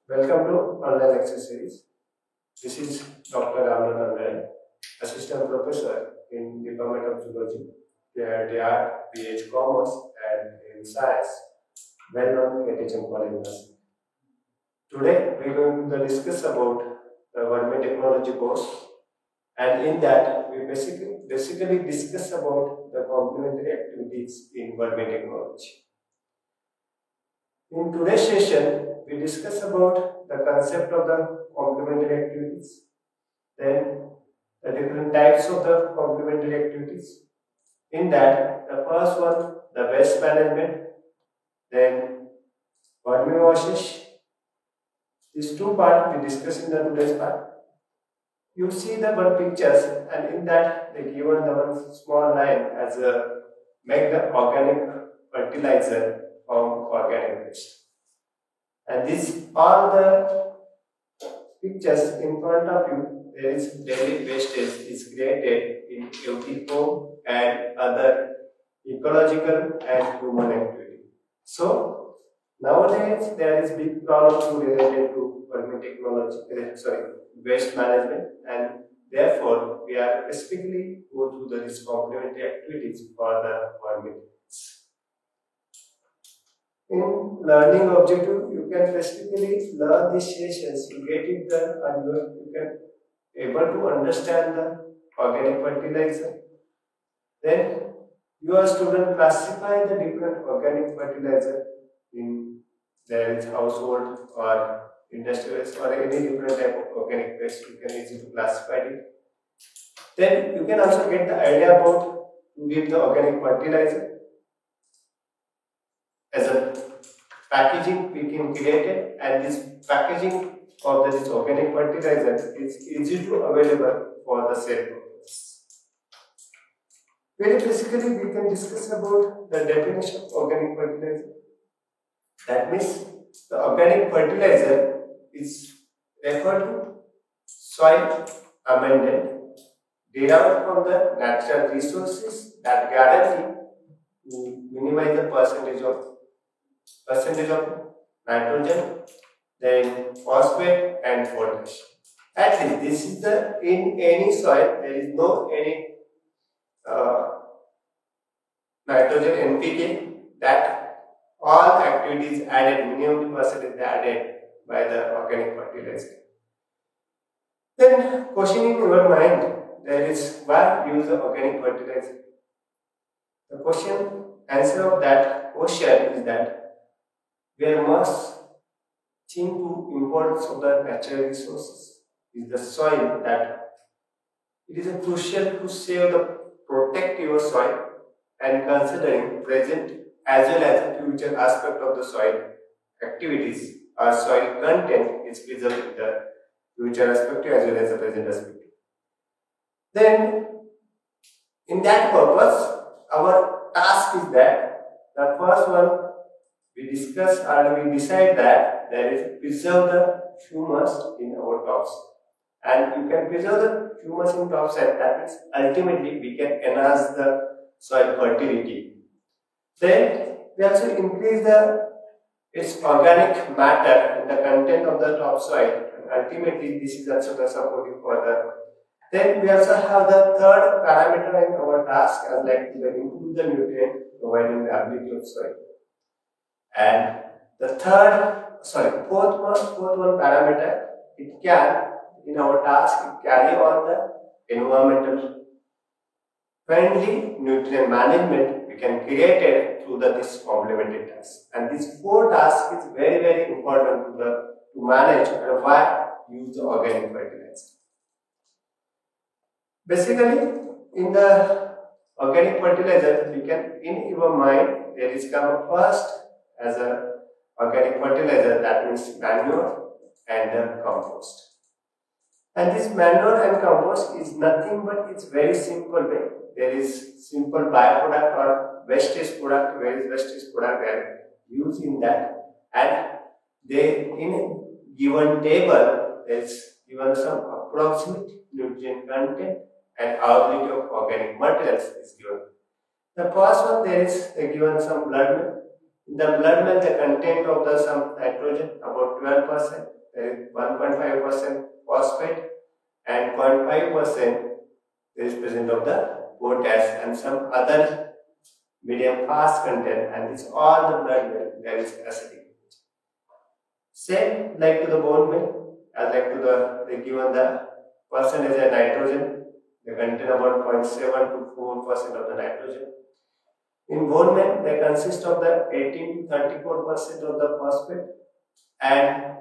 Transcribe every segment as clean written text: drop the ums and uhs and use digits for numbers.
Welcome to online lecture series. This is Dr. Ramnath Andare, Assistant Professor in Department of Zoology, PhD, PH Commerce, and in Science, well-known KTHM College University. Today we are going to discuss about the Vermi Technology course, and in that we basically discuss about the complementary activities in Vermi Technology. In today's session, we discuss about the concept of the complementary activities, then the different types of the complementary activities. In that, the first one, the waste management, then vermiwashes. These two parts we discuss in the today's part. You see the one pictures, and in that they given the one small line as a make the organic fertilizer from organic waste. And these are the pictures in front of you. There is daily wastage is created in every home and other ecological and human activity. So nowadays there is big problem related to waste management, and therefore we are specifically go through these complementary activities for the vermi. In learning objective, you can specifically learn these sessions, you get it done, and you can able to understand the organic fertilizer. Then your student classify the different organic fertilizer in their household or industrial waste or any different type of organic waste. You can easily classify it. Then you can also get the idea about to give the organic fertilizer as a packaging we can create it, and this packaging of this organic fertilizer is easy to available for the same purpose. Very basically we can discuss about the definition of organic fertilizer. That means the organic fertilizer is referred to soil amendment derived from the natural resources that guarantee to minimize the percentage of nitrogen, then phosphate and potash. At least this is the in any soil there is no any nitrogen NPK, that all activities added, minimum percentage added by the organic fertilizer. Then question in your mind, there is why use the organic fertilizer? The question answer of that question is that we must think to importance of the natural resources is the soil, that it is crucial to save the protect your soil and considering present as well as future aspect of the soil activities or soil content is preserved in the future aspect as well as the present aspect. Then in that purpose our task is that the first one we discuss and we decide that there is preserve the humus in our topsoil, and you can preserve the humus in topsoil. That means ultimately we can enhance the soil fertility. Then we also increase its organic matter in the content of the topsoil, and ultimately this is also the supporting for the. Then we also have the third parameter in our task as like to improve the nutrient providing the ability of soil. And the fourth one parameter, it can, in our task, it carry on the environmental friendly nutrient management we can create it through this complementary task. And these four tasks is very, very important to manage and why use the organic fertilizer. Basically, in the organic fertilizer, we can, in your mind, there is come first as a organic fertilizer, that means manure and compost. And this manure and compost is nothing but it's very simple way. There is simple byproduct or wastage product, various wastage product are used in that, and they in a given table there is given some approximate nutrient content and availability of organic materials is given. The first one there is given some blood In the blood meal, the content of the some nitrogen about 12%, there is 1.5% phosphate, and 0.5% is present of the potash and some other medium fast content, and it's all the blood meal there is acidic. Same like to the bone meal, as like to the they given the percentage of nitrogen, they contain about 0.7 to 4% of the nitrogen. In bone meal, they consist of the 18 to 34% of the phosphate, and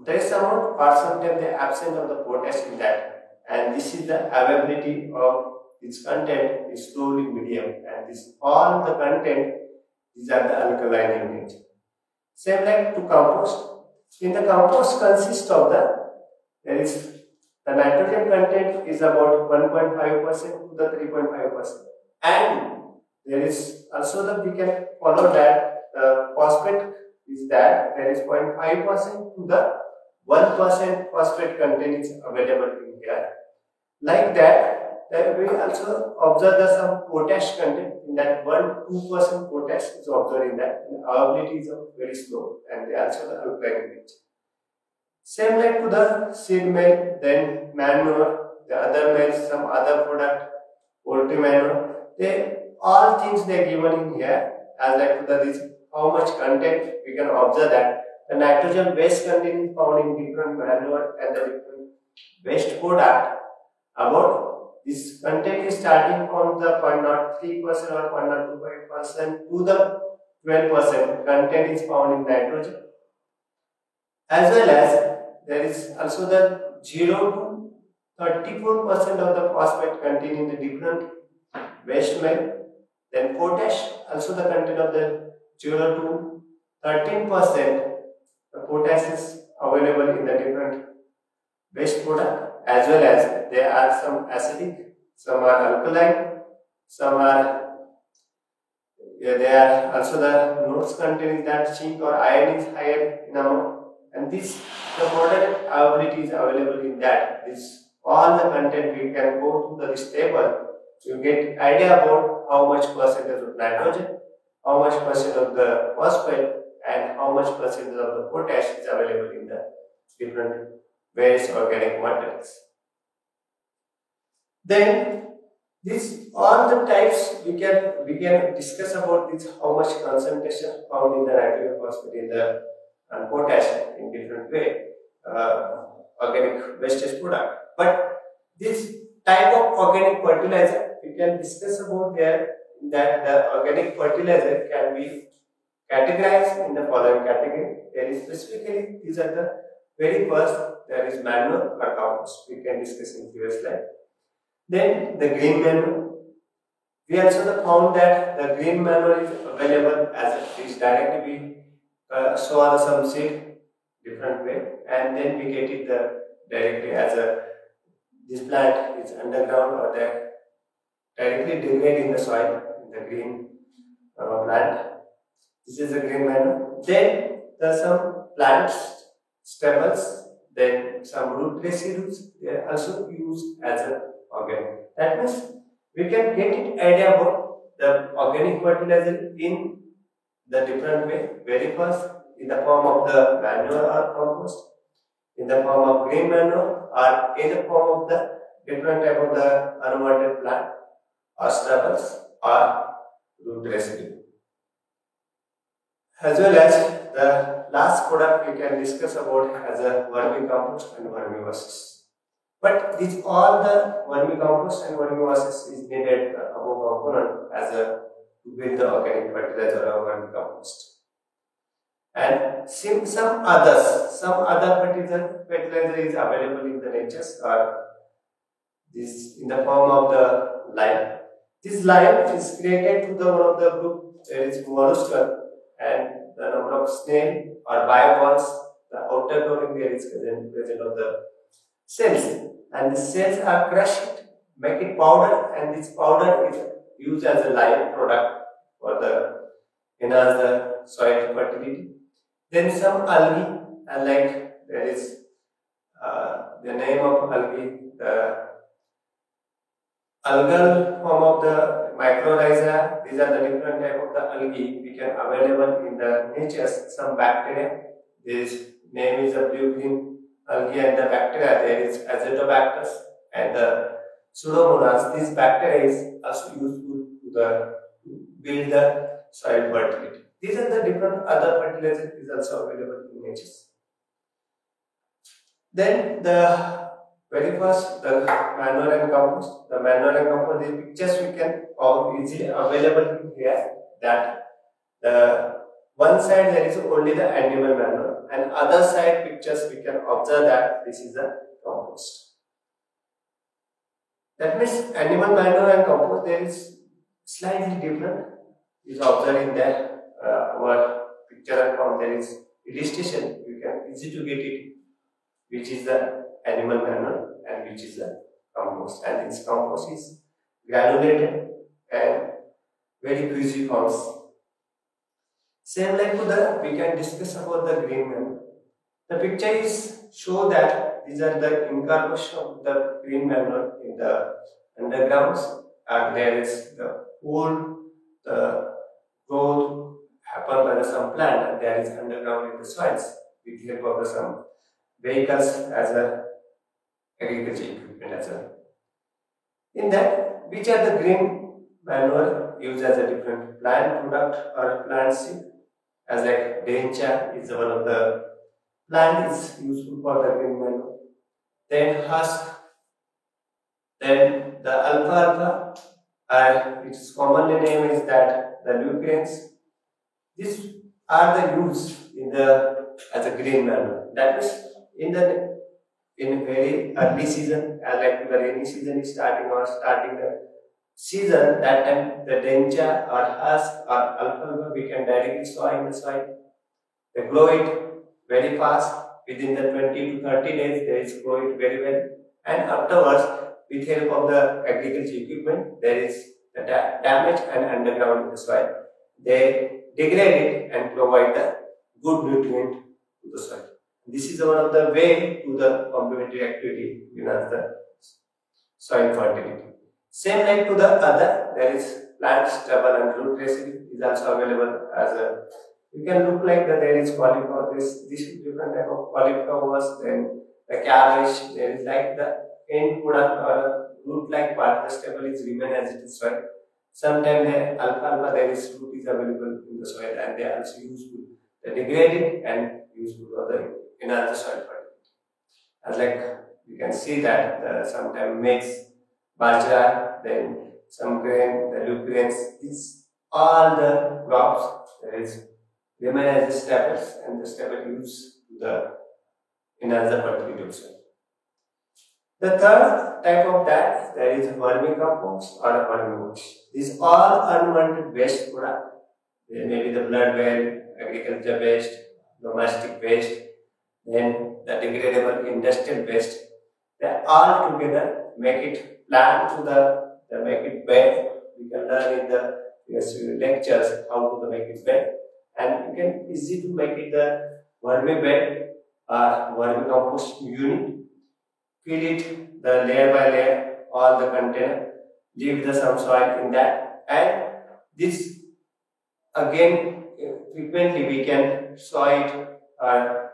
trace amount percentage the absence of the potash in that, and this is the availability of its content is slowly medium, and this all the content these are the alkaline in nature. Same like to compost. In the compost consists of there is the nitrogen content is about 1.5% to the 3.5%, and there is also the we can follow that the phosphate is that there is 0.5% to the 1% phosphate content is available in here. Like that, we also observe the some potash content in that 1-2% potash is observed in that, and availability is very slow, and they also the alkaline nature. Same like to the seed meal, then manure, the other meal, some other product, poultry manure, they all things they given in here as like to the this how much content we can observe that the nitrogen waste content is found in different manure and the different waste product. About this content is starting from the 0.03% or 0.25% to the 12% content is found in nitrogen, as well as there is also the 0 to 34% of the phosphate contained in the different waste meal. Then potash, also the content of the 0 to 13%, the potash is available in the different waste product, as well as there are some acidic, some are alkaline, some are there are also the notes content that zinc or iron is higher in amount, and this the moderate availability is available in that. This all the content we can go through this table to get idea about how much percentage of nitrogen, how much percent of the phosphate, and how much percentage of the potash is available in the different various organic materials. Then this all the types we can discuss about this how much concentration found in the nitrogen, phosphate, in the and potash in different way organic wastage product. But this type of organic fertilizer we can discuss about there, that the organic fertilizer can be categorized in the following category. There is specifically these are the very first, there is manure or compost we can discuss in previous slide. Then the green manure. We also found that the green manure is available as it is directly we sow some seed different way, and then we get it directly as a this plant is underground or directly degrade in the soil in the green plant. This is a green manure. Then there are some plants, stamens, then some root residues. They are also used as an organic. That means we can get it idea about the organic fertilizer in the different way. Very first, in the form of the manure or compost, in the form of green manure, or in the form of the different type of the unwanted plant or stubbles or root residue. As well as the last product we can discuss about as a vermicompost and vermiverses. But these all the vermicompost and vermiverses is needed above component as a to build the organic fertilizer or vermicompost. And some other fertilizer is available in the natures or this in the form of the lime. This lime is created to the one of the group, there is mollusca, and the number of snail or bivalves, the outer covering there is present of the cells, and the cells are crushed, make it powder, and this powder is used as a lime product for the enhance the soil fertility. Then some algae, like there is the name of algae, the algal form of the mycorrhiza. These are the different type of the algae we can available in the nature. Some bacteria. This name is a blue-green algae, and the bacteria there is Azotobacter and the Pseudomonas. These bacteria is also useful to build the soil fertility. These are the different other fertilizers is also available in nature. Then the very first, the manure and compost. The manure and compost, the pictures we can easily available here. That the one side there is only the animal manure, and other side pictures we can observe that this is the compost. That means animal manure and compost there is slightly different. Is observed in that our picture and form there is illustration. You can easy to get it, which is the animal manure and which is the compost, and this compost is granulated and very cruciform. Same like to the we can discuss about the green manure. The picture is show that these are the incorporation of the green manure in the undergrounds, and there is the whole the growth happen by the some plant, and there is underground in the soils with the help of the some vehicles as a agriculture equipment as well. In that, which are the green manure used as a different plant product or plant seed, as like dencha is one of the plant is useful for the green manure. Then husk, then the alfalfa, and its commonly name is that the leucines. These are the used in the as a green manure. That is in very early season, as like the rainy season is starting or starting the season, that time the dencha or husk or alfalfa we can directly sow in the soil. They grow it very fast. Within the 20 to 30 days, they is grow it very well. And afterwards, with help of the agriculture equipment, there is the damage and underground in the soil. They degrade it and provide the good nutrient to the soil. This is one of the way to the complementary activity enhance the soil fertility. Same like to the other, there is plant stubble and root residue is also available as a. You can look like that there is cauliflower. This is different type of cauliflowers. Then the cabbage. There is like the end product or root like part. The stubble is remain as it is soil. Sometimes the alfalfa there is root is available in the soil, and they are also useful. They degraded and useful for the enhance the soil fertility. As like you can see that sometimes maize, bajra, then some grain, the lupulins. These all the crops there is remain as the staples, and the staple used to the enhance the fertility of soil. The third type of that there is vermicompost or a vermiwash. These all unwanted waste product. They may be the blood well, agriculture waste, domestic waste, then the degradable industrial waste. They all together make it plant to the make it bed. We can learn in the lectures how to make it bed, and you can easy to make it the vermi bed or vermicompost unit. Fill it the layer by layer, all the container, leave the some soil in that, and this again frequently we can sow it or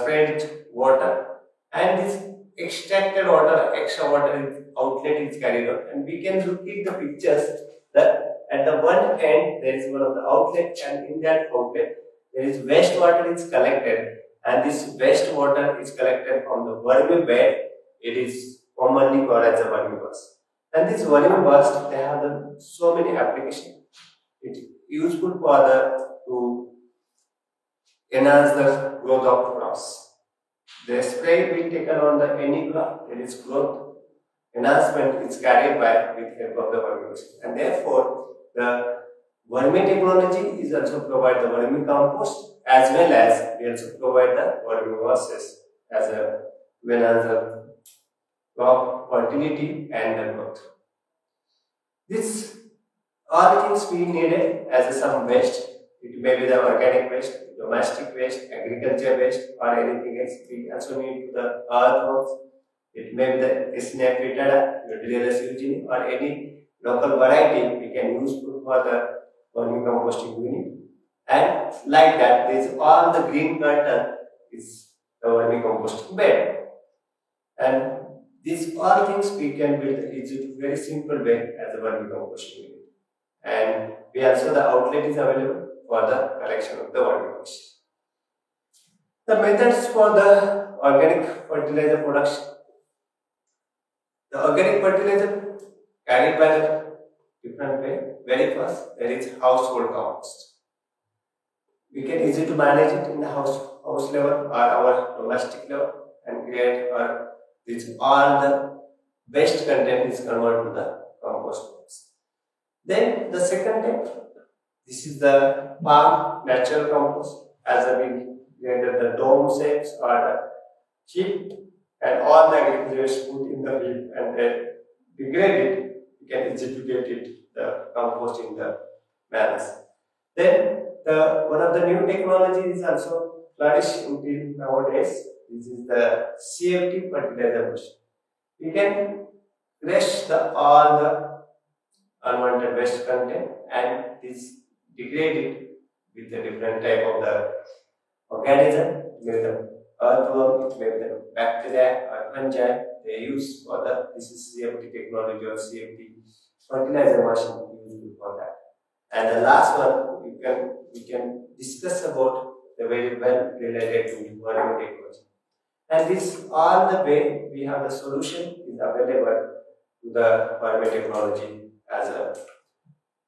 spread it water, and this extracted water, extra water outlet is carried out, and we can look at the pictures that at the one end there is one of the outlet, and in that outlet there is wastewater is collected, and this wastewater is collected from the vermi bed. It is commonly called as a vermiwash. And this vermiwash, they have so many applications. It is useful for to enhance the growth of crops. The spray will taken on the any crop, it is growth enhancement is carried by with help of the vermiwash, and therefore the vermi technology is also provide the vermicompost, as well as we also provide the vermiwashes as a to enhance the crop fertility and the growth. This all things we needed as a some waste. It may be the organic waste, domestic waste, agriculture waste, or anything else. We also need the earthworms. It may be the Snape vitada, Utilera sugini, or any local variety we can use for the vermicomposting unit. And like that, this all the green curtain is the vermicomposting bed. And these all things we can build in a very simple way as a vermicomposting unit. And we also the outlet is available for the collection of the vermicompost. The methods for the organic fertilizer production. The organic fertilizer carried by the different way. Very first, there is household compost. We can easily to manage it in the house level or our domestic level and create this all the waste content is converted to the compost forms. Then the second step, this is the palm natural compost as we created the dome shapes or the heap and all the agriculture is put in the heap and then degrade it, you can easily get it, the compost in the manners. Then one of the new technologies is also flourished until nowadays. This is the CFT fertilizer machine. We can crush all the unwanted waste content and this degrade it with a different type of the organism, maybe the earthworm, maybe the bacteria or fungi they use for this is CFT technology or CFT fertilizer machine used for that. And the last one we can discuss about the very well related to vermi technology. And this all the way we have the solution is available to the vermi technology as a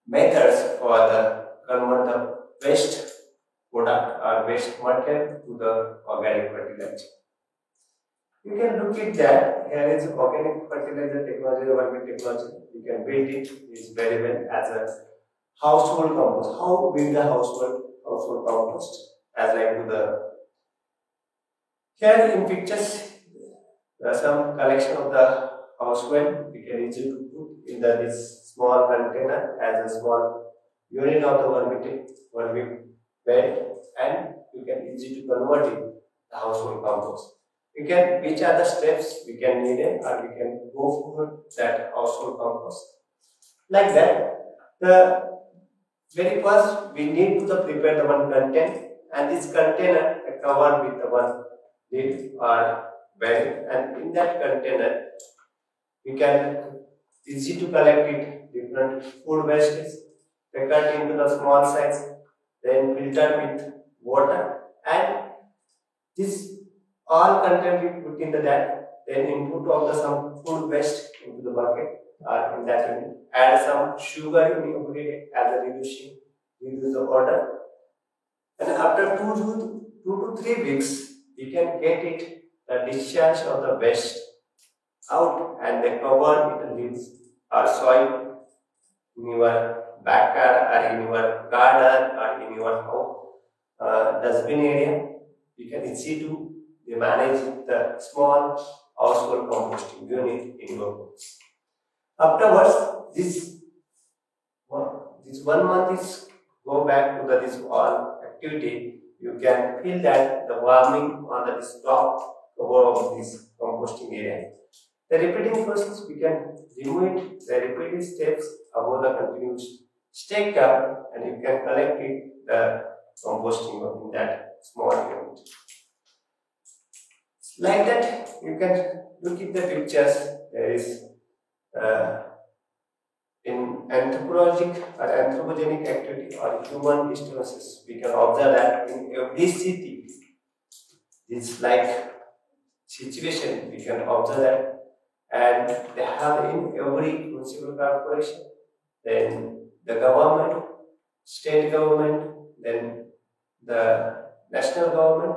methods for the convert the waste product or waste material to the organic fertilizer. You can look at that. Here is organic fertilizer technology, vermi technology. You can build it is very well as a household compost. How build the household compost as I do the here in pictures there are some collection of the household we can easily put in this small container as a small unit of the vermi bed and you can easily convert it the household compost. We can which are the steps we can need it or we can go for that household compost. Like that, the very first we need to prepare the one content and this container covered with the one lid or bed and in that container we can easy to collect it different food wastes, cut into the small size, then filter with water and this all content we put into that, then input of the some food waste into the bucket or in that unit, add some sugar in every day as a reduce the order and after 2 to 3 weeks we can get it the discharge of the waste out and they cover it leaves or soil in your backyard or in your garden or in your home dustbin area. You can easy to manage the small household composting unit in your house. Afterwards, this 1 month is go back to this all activity. You can feel that the warming on this top cover of this composting area. The repeating process we can remove it, the repeating steps above the continuous stake up and you can collect it the composting in that small unit. Like that, you can look at the pictures. There is in anthropogenic activity or human disturbances, we can observe that in every city, it's like situation we can observe that, and they have in every municipal corporation, then the government, state government, then the national government,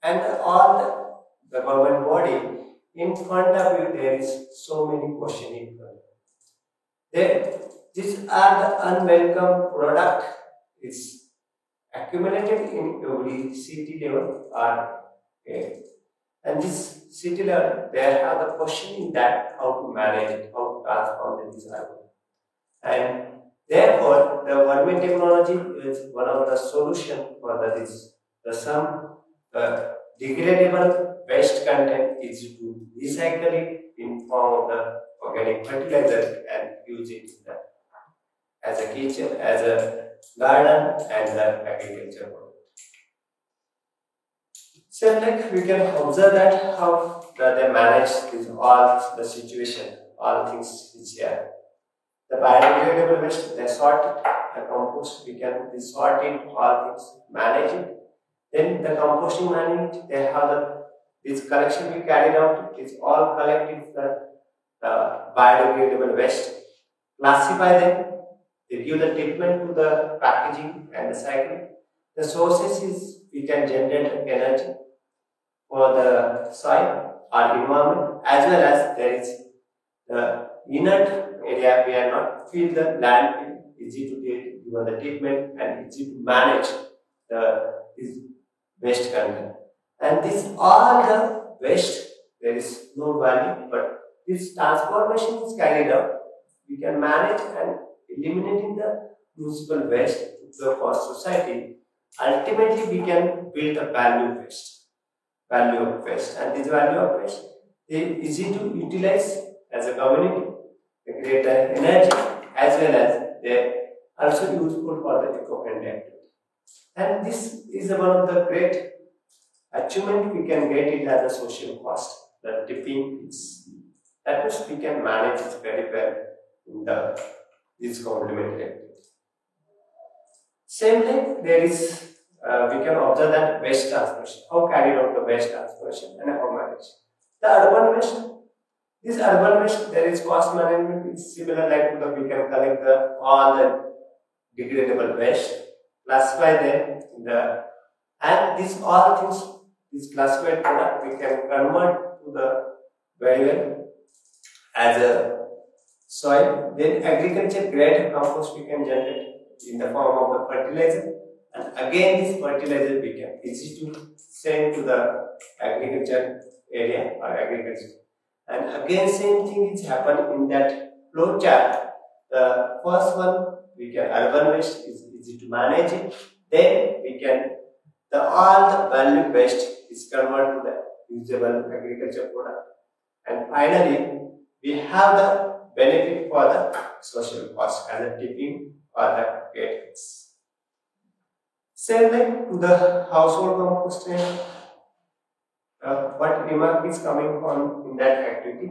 and all the government body, in front of you there is so many questions in front. Then these are the unwelcome product is accumulated in every city level and this city level there are the question in that how to manage it, how to transform the design. And therefore the vermi technology is one of the solution for this. Some degradable waste content is to recycle it in form of the organic fertilizer and use it as a kitchen, as a garden, and the agriculture world. So like we can observe that how they manage this all the situation, all things which are the biodegradable waste, they sort it, the compost, we can sort it, all things, manage it. Then the composting management, they have this collection we carried out, it is all collected the biodegradable waste, classify them, they give the treatment to the packaging and the cycle. The sources is we can generate energy for the soil or environment, as well as there is the inert area we are not feel the landfill, easy to take given the treatment and easy to manage this waste content. And this all the waste, there is no value, but this transformation is carried out. We can manage and eliminating the municipal waste for society. Ultimately, we can build a value of waste, and this value of waste is easy to utilize as a community. They create energy as well as they also useful for the eco-friendly activity. And this is one of the great achievement we can get it as a social cost. The tipping is that means we can manage it very well in this complementary activity. Same thing there is we can observe that waste transformation. How carried out the waste transformation and how managed. The urban waste. This urban waste, there is cost management. It's similar like we can collect all the degradable waste, classify them and these all things, this classified product we can convert to the very well as a soil. Then agriculture grade compost we can generate in the form of the fertilizer, and again this fertilizer we can easy to send to the agriculture area or agriculture. And again same thing is happen in that flow chart. The first one we can urban waste is easy to manage it. Then we can all the value waste is converted to the usable agriculture product. And finally we have the benefit for the social cost as a tipping or the gateways. Same like to the household composting. What remark is coming on in that activity,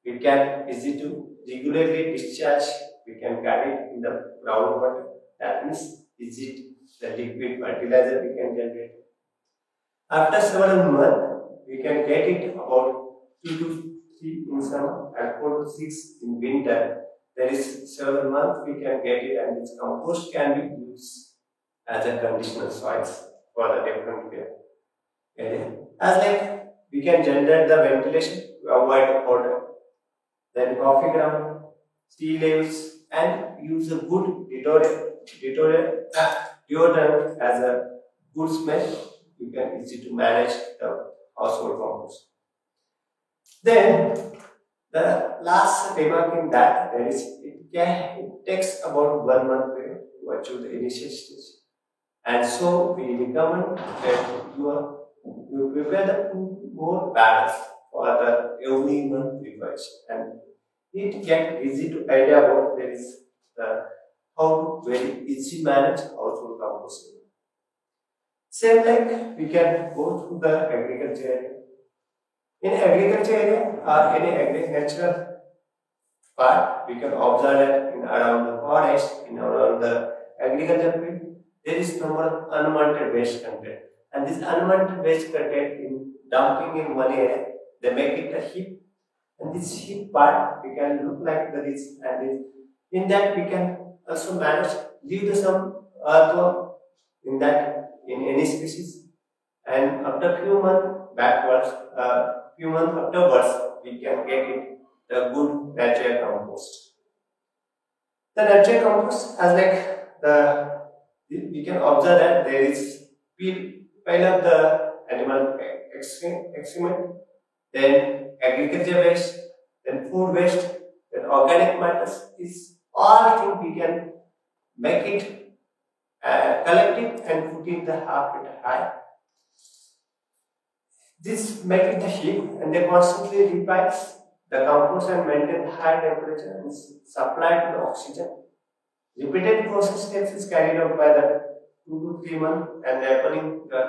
we can easy to regularly discharge, we can carry it in the groundwater. That means easy the liquid fertilizer we can generate. After several months, we can get it about 2 to 3 in summer and 4 to 6 in winter. There is several months we can get it, and this compost can be used as a conditional soils for the different area. As like we can generate the ventilation to avoid odor, then coffee ground, tea leaves, and use a good deodorant as a good smell. You can easy to manage the household compost. Then the last remark in that there is it takes about 1 month period to achieve the initial stage, and so we recommend that you prepare the 2 more bags for the every month preparation, and it get easy to idea about there is the how very easy manage household composting. Same like we can go through the agriculture area. In agriculture area or any agricultural part, we can observe that in around the forest, in around the agriculture field, there is number of unwanted waste content. And this unwanted waste content in dumping in one area, they make it a heap. And this heap part, we can look like this and this. In that, we can also manage, leave some earthworm in that, in any species. And after few months backwards, few months afterwards, we can get it the good natural compost. The natural compost, as like we can observe that there is pile of the animal excrement, then agriculture waste, then food waste, then organic matters. Is all things we can make it, collect it, and put in the half meter high. This make it the heap, and they constantly repiles. the compost and maintain the high temperature and supply to the oxygen. Repeated process steps is carried out by the 2 to 3 months and happening the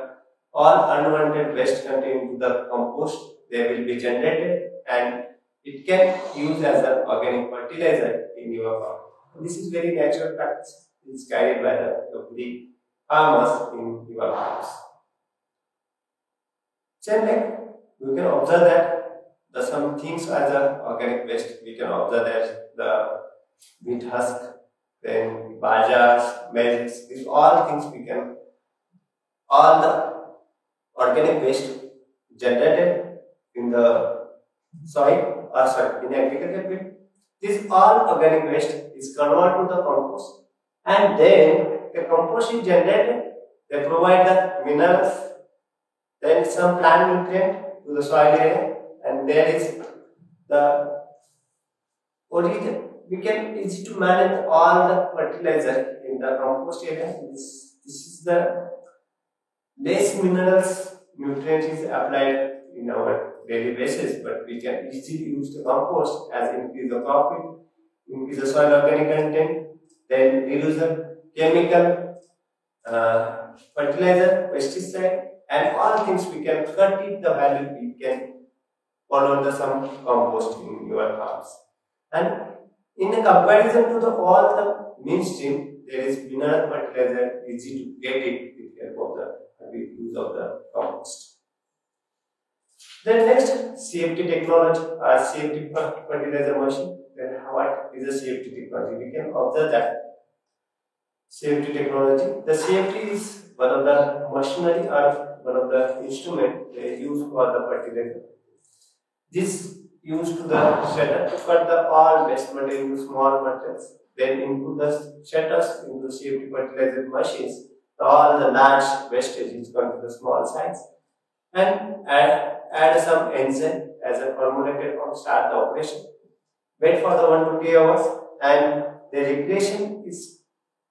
all unwanted waste contained into the compost. They will be generated and it can use as an organic fertilizer in your farm. This is very natural practice. It is carried by the farmers in your farms. Same like we can observe that the some things as a organic waste. We can observe that the wheat husk, then bajas, milks, these all things we can all the organic waste generated in the soil or sorry in agriculture field. This all organic waste is converted to the compost and then the compost is generated. They provide the minerals, then some plant nutrient to the soil area and there is the origin. We can easy to manage all the fertilizer in the compost area. This is the less minerals nutrients is applied in our daily basis, but we can easily use the compost as increase the profit, increase the soil organic content, then reduce the chemical fertilizer, pesticide, and all things we can cut it the value we can follow the some compost in your farms. And in a comparison to the all the mainstream, there is mineral fertilizer easy to get it with help of the use of the compost. Then next, CFT technology or CFT fertilizer machine. Then what is a CFT technology? We can observe that CFT technology. The CFT is one of the machinery or one of the instrument they use for the fertilizer. This used to the shutter to cut the all waste material into small materials. Then into the shutters into CFT fertilizer machines, all the large wastage is gone to the small size and add some enzyme as a formulated form, start the operation. Wait for the 1 to 2 hours and the regression is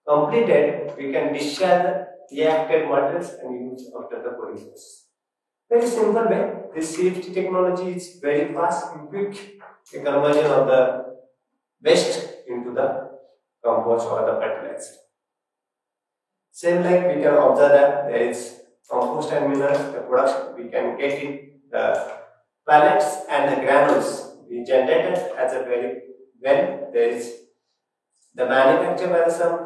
completed. We can discharge the reacted materials and use after the cooling process. Very simple way. This CFT technology is very fast and quick conversion of the waste into the compost or the fertilizer. Same like we can observe that there is compost and minerals, the production we can get it, the pellets and the granules we generated as a very well. There is the manufacture by some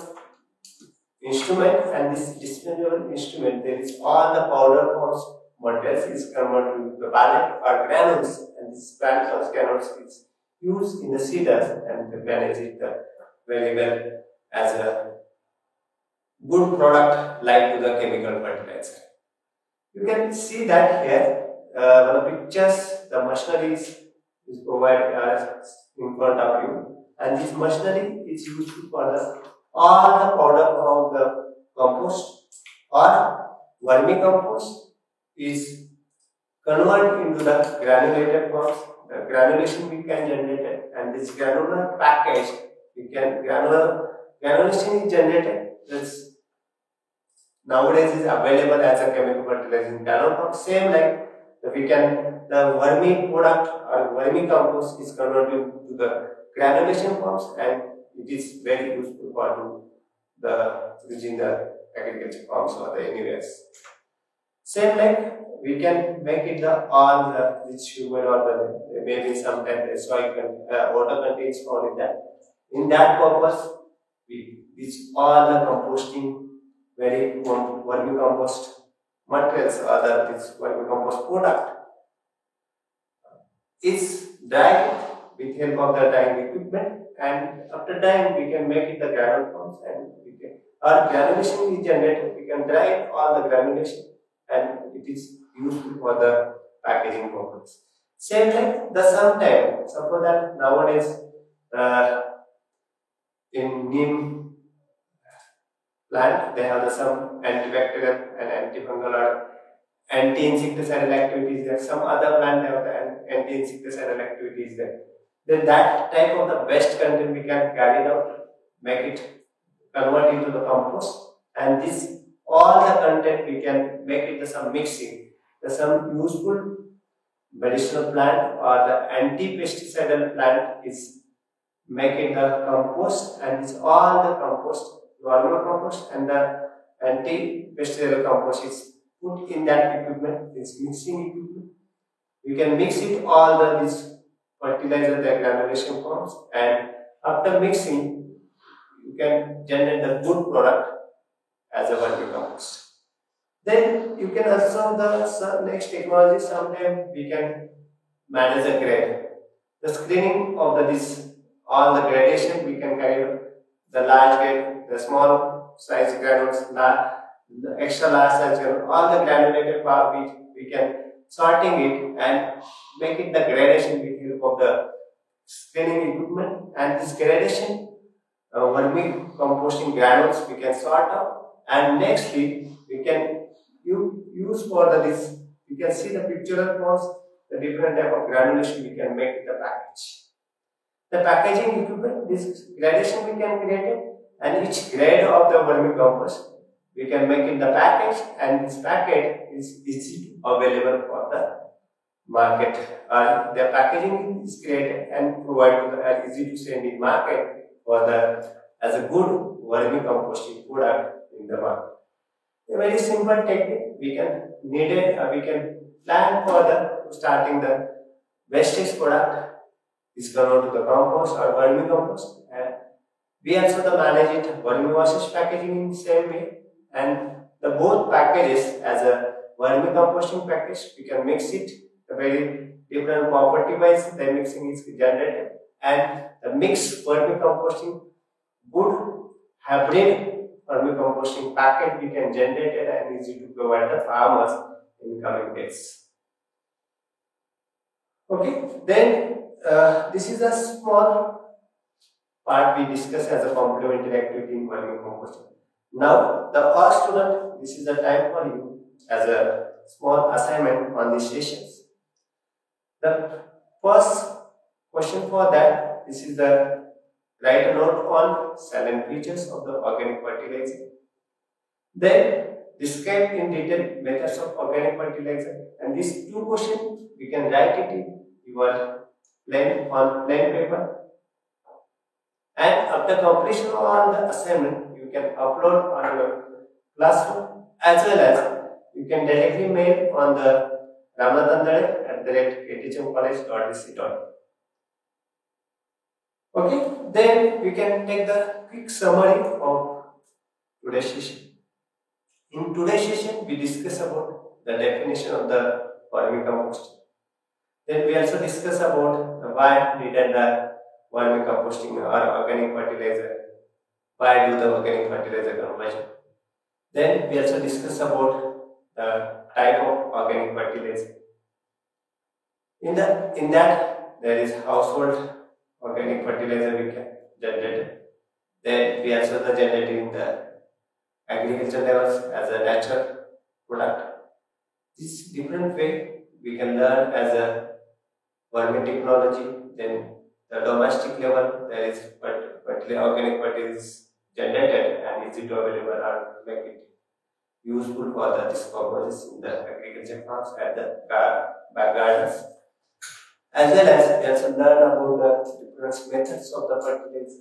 instrument and this disposable instrument there is all the powder forms materials is converted to the pellet or granules and this pellet or granules is used in the seeders and they manage it very well as a good product like to the chemical fertilizer. You can see that here, one of the pictures, the machinery is provided in front of you, and this machinery is used for all the powder of the compost or vermicompost is converted into the granulated forms. The granulation we can generate it, and this granular package we can granulation is generated. This nowadays is available as a chemical fertilizer in granule form. Same like we can the vermi product or vermicompost is converted to the granulation forms and it is very useful for the using the agriculture farms or the anywheres. Same like we can make it the all the which human or the maybe sometimes the soil water contains found in that. In that purpose, we this all the composting very vermicompost materials or this vermicompost product is dried with help of the drying equipment and after drying we can make it the granule forms and we can our granulation is generated. We can dry all the granulation and it is useful for the packaging purpose. Same like the sometime suppose that nowadays in neem plant they have some antibacterial and antifungal or anti-insecticidal activities there. Some other plant have the anti-insecticidal activities there. Then that type of the waste content we can carry out, make it convert into the compost, and this all the content we can make it some mixing. There's some useful medicinal plant or the anti-pesticidal plant is making the compost, and it's all the compost, normal compost and the anti-pesticidal compost is put in that equipment, this mixing equipment. We can mix it all this fertilizer, the granulation forms, and after mixing, you can generate the good product as a vermicompost. Then you can also the next technology. Sometimes we can manage the grade, the screening of this all the gradation. We can carry the large grade, the small size granules, the extra large size granules, all the granulated part which we can sorting it and make it the gradation with help of the screening equipment. And this gradation vermicomposting granules we can sort out, and nextly we can use for this. You can see the pictorial forms, the different type of granulation we can make in the package. The packaging equipment, this gradation we can create it, and each grade of the vermicompost we can make in the package, and this packet is easy available for the market. The packaging is created and provided to the easy to send in market for the as a good vermicomposting product in the market. A very simple technique we can we can plan for the starting the wastage product is converted to the compost or vermicompost, and we also the manage it vermicompost packaging in the same way, and the both packages as a vermicomposting package we can mix it the very different property wise the mixing is generated, and the mixed vermicomposting good hybrid vermicomposting packet we can generate it and easy to provide the farmers in coming days. Okay, then this is a small part we discuss as a complementary activity in vermicomposting. Now, the first student, this is the time for you as a small assignment on these sessions. The first question for that, this is the write a note on 7 features of the organic fertilizer. Then describe in detail methods of organic fertilizer, and these 2 questions we can write it in your plain paper, and after completion of the assignment you can upload on your classroom, as well as you can directly mail on the ramanathandale@kthmcollege.ac.in. Okay, then we can take the quick summary of today's session. In today's session, we discuss about the definition of the vermicomposting. Then we also discuss about why needed the vermicomposting or organic fertilizer. Why do the organic fertilizer conversion? Then we also discuss about the type of organic fertilizer. In that there is household organic fertilizer we can generate. Then we also the generating the agriculture levels as a natural product. This different way we can learn as a vermi technology. Then the domestic level there is organic fertilizer is generated and easy to available and make it useful for the this purposes in the agriculture farms at the back gardens. As well as we also learn about the different methods of the fertilizer.